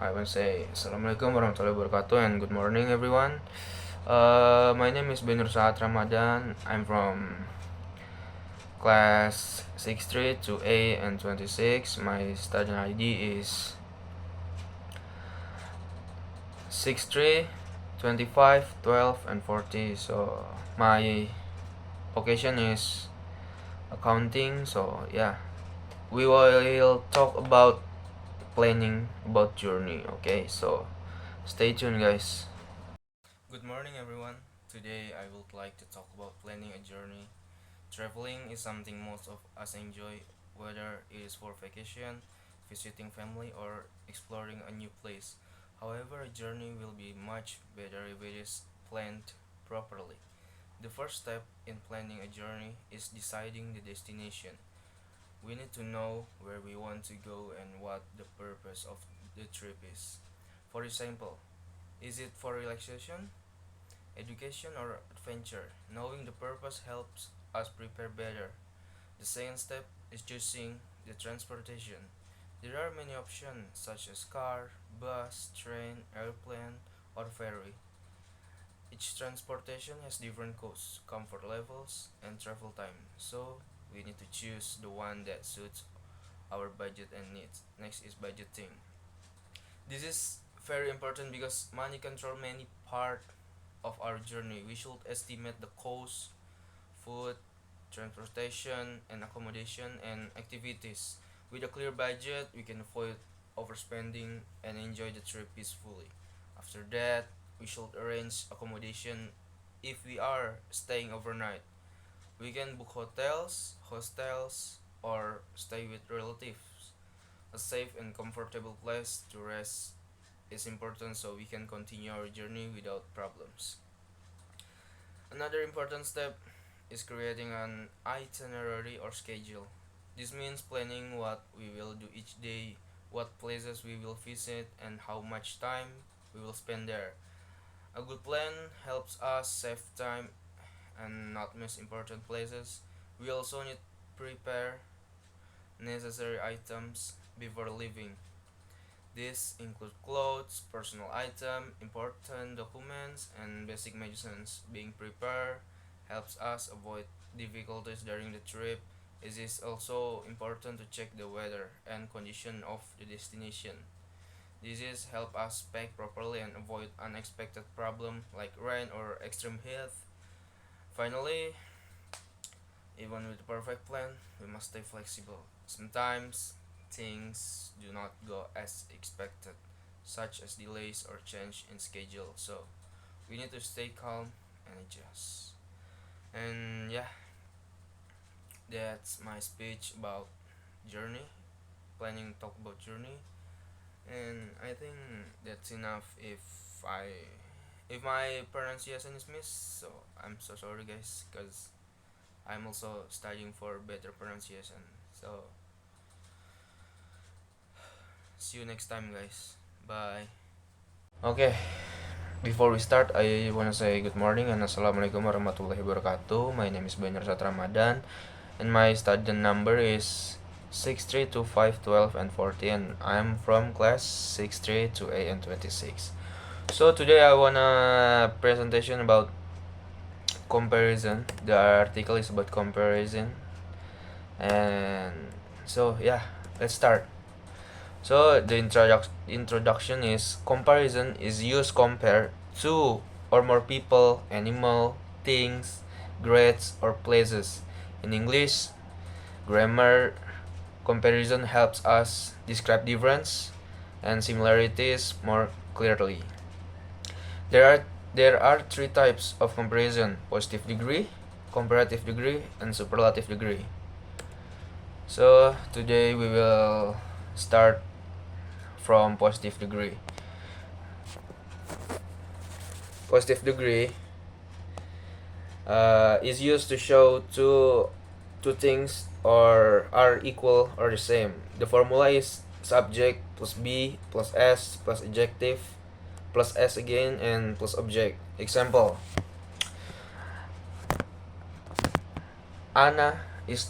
I want to say Assalamualaikum warahmatullahi wabarakatuh and good morning everyone. My name is Benur Saat Ramadan. I'm from class 63 to A and 26. My student ID is 63, 25, 12, and 40. So my occasion is accounting. So yeah, we will talk about planning about journey. Okay, so stay tuned guys. Good morning everyone. Today I would like to talk about planning a journey. Traveling is something most of us enjoy, whether it is for vacation, visiting family, or exploring a new place. However, a journey will be much better if it is planned properly. The first step in planning a journey is deciding the destination. We need to know where we want to go and what the purpose of the trip is. For example, is it for relaxation, education, or adventure? Knowing the purpose helps us prepare better. The second step is choosing the transportation. There are many options such as car, bus, train, airplane, or ferry. Each transportation has different costs, comfort levels, and travel time, so we need to choose the one that suits our budget and needs. Next is budgeting. This is very important because money control many part of our journey. We should estimate the cost, food, transportation, and accommodation and activities. With a clear budget, we can avoid overspending and enjoy the trip peacefully. After that, we should arrange accommodation if we are staying overnight. We can book hostels, or stay with relatives. A safe and comfortable place to rest is important so we can continue our journey without problems. Another important step is creating an itinerary or schedule. This means planning what we will do each day, what places we will visit, and how much time we will spend there. A good plan helps us save time and not miss important places. We also need to prepare necessary items before leaving. This include clothes, personal items, important documents, and basic medicines. Being prepared helps us avoid difficulties during the trip. It is also important to check the weather and condition of the destination. This is help us pack properly and avoid unexpected problem like rain or extreme heat. Finally, even with a perfect plan, we must stay flexible. Sometimes things do not go as expected, such as delays or change in schedule. So we need to stay calm and adjust. And yeah, that's my speech about journey, planning talk about journey. And I think that's enough if my pronunciation is missed, so I'm so sorry guys, because I'm also studying for better pronunciation. So see you next time guys. Bye. Okay, before we start, I wanna say good morning and assalamualaikum warahmatullahi wabarakatuh. My name is Banyer Sat Ramadan, and my student number is 632512 and 40, and I'm from class 63 to A and 26. So today I wanna presentation about comparison. The article is about comparison, and so yeah, let's start. So the introduction is comparison is used compare two or more people, animal, things, grades, or places. In English, grammar comparison helps us describe difference and similarities more clearly. There are three types of comparison: positive degree, comparative degree, and superlative degree. So today we will start from positive degree. Positive degree is used to show two things or are equal or the same. The formula is subject plus B plus S plus adjective plus S again and plus object. Example: Anna is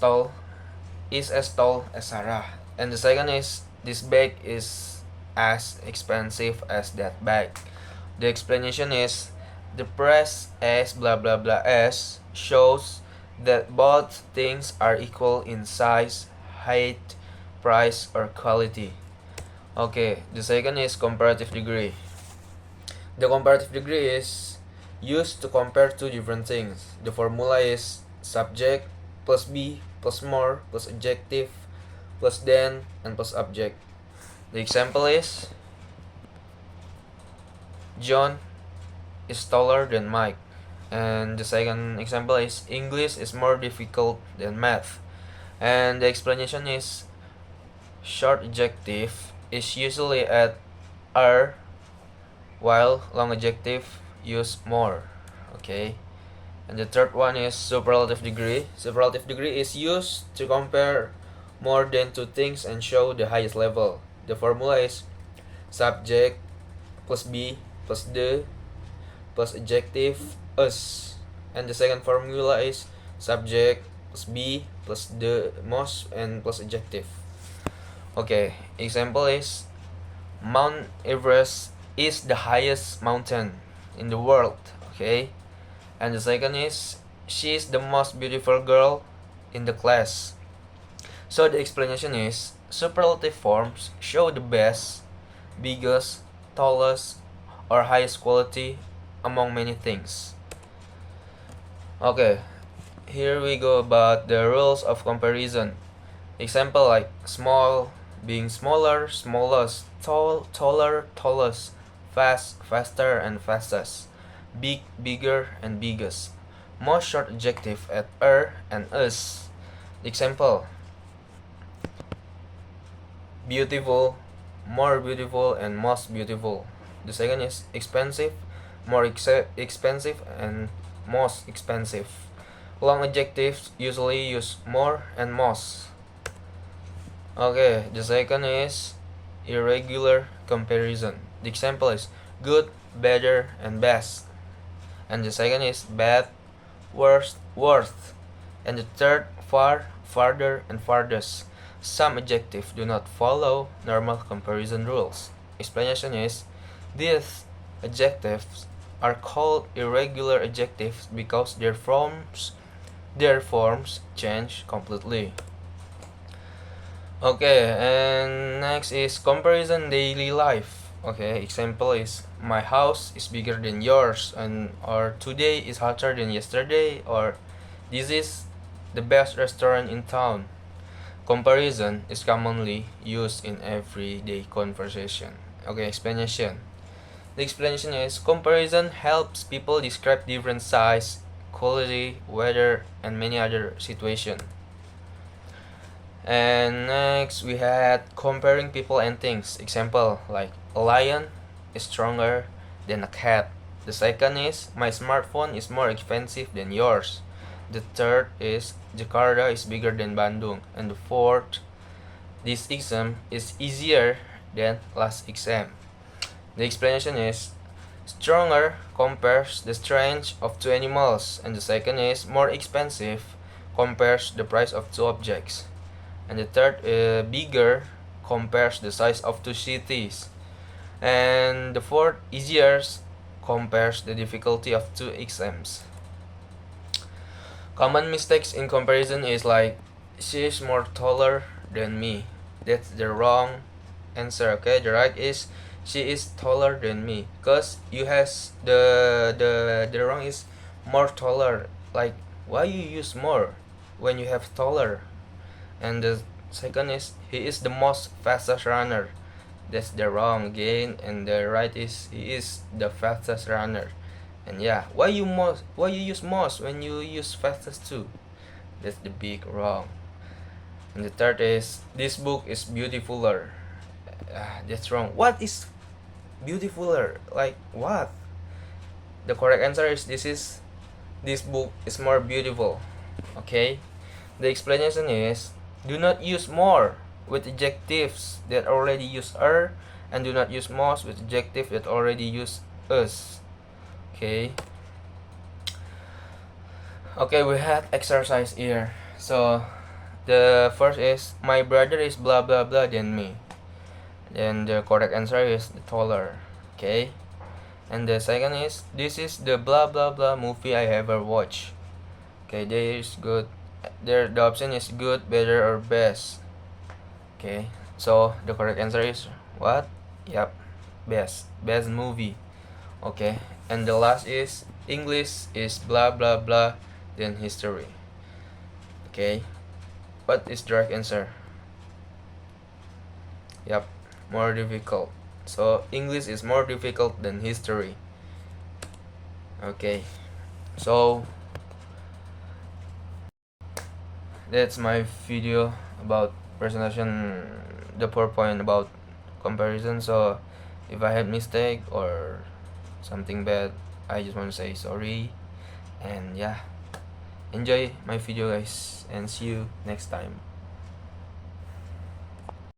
as tall as Sarah. And the second is this bag is as expensive as that bag. The explanation is the price as blah blah blah as shows that both things are equal in size, height, price, or quality. Okay, the second is comparative degree. The comparative degree is used to compare two different things. The formula is subject plus be plus more plus adjective plus than and plus object. The example is John is taller than Mike. And the second example is English is more difficult than math. And the explanation is short adjective is usually at are, while long adjective use more. Okay. And the third one is superlative degree. Superlative degree is used to compare more than two things and show the highest level. The formula is subject plus be plus the plus adjective us. And the second formula is subject plus be plus the most and plus adjective. Okay, example is Mount Everest is the highest mountain in the world. Okay, and the second is she is the most beautiful girl in the class. So the explanation is superlative forms show the best, biggest, tallest, or highest quality among many things. Okay, here we go about the rules of comparison. Example like small being smaller, smallest, tall, taller, tallest, fast, faster, and fastest, big, bigger, and biggest. Most short adjective at and us. Example beautiful, more beautiful, and most beautiful. The second is expensive, more expensive, and most expensive. Long adjectives usually use more and most. Okay, the second is irregular comparison. The example is good, better, and best. And the second is bad, worst, worth. And the third, far, farther, and farthest. Some adjectives do not follow normal comparison rules. Explanation is these adjectives are called irregular adjectives because their forms change completely. Okay, and next is comparison daily life. Okay, example is my house is bigger than yours, and or today is hotter than yesterday, or this is the best restaurant in town. Comparison is commonly used in everyday conversation. Okay, explanation. The explanation is comparison helps people describe different size, quality, weather, and many other situations. And next we had comparing people and things. Example like a lion is stronger than a cat. The second is my smartphone is more expensive than yours. The third is Jakarta is bigger than Bandung. And the fourth, this exam is easier than last exam. The explanation is stronger compares the strength of two animals. And the second is more expensive compares the price of two objects. And the third, bigger compares the size of two cities. And the fourth, easier compares the difficulty of two exams. Common mistakes in comparison is like she is more taller than me. That's the wrong answer. Okay, the right is she is taller than me. Cause you has the wrong is more taller. Like why you use more when you have taller? And the second is he is the most fastest runner. That's the wrong again. And the right is he is the fastest runner. And yeah, why you use most when you use fastest too? That's the big wrong. And the third is this book is beautifuler. That's wrong. What is beautifuler? Like what? The correct answer is this book is more beautiful. Okay? The explanation is do not use more with adjectives that already use er, and do not use most with adjectives that already use us. Okay. Okay, we had exercise here. So the first is my brother is blah blah blah than me. Then the correct answer is the taller. Okay. And the second is, this is the blah blah blah movie I ever watched. Okay, there is good. There the option is good, better, or best. Okay. So the correct answer is what? Yep. Best movie. Okay. And the last is, English is blah blah blah than history. Okay. What is the right answer? Yep. More difficult. So English is more difficult than history. Okay. So that's my video about presentation, the PowerPoint about comparison. So if I had mistake or something bad, I just want to say sorry. And yeah, enjoy my video guys, and see you next time.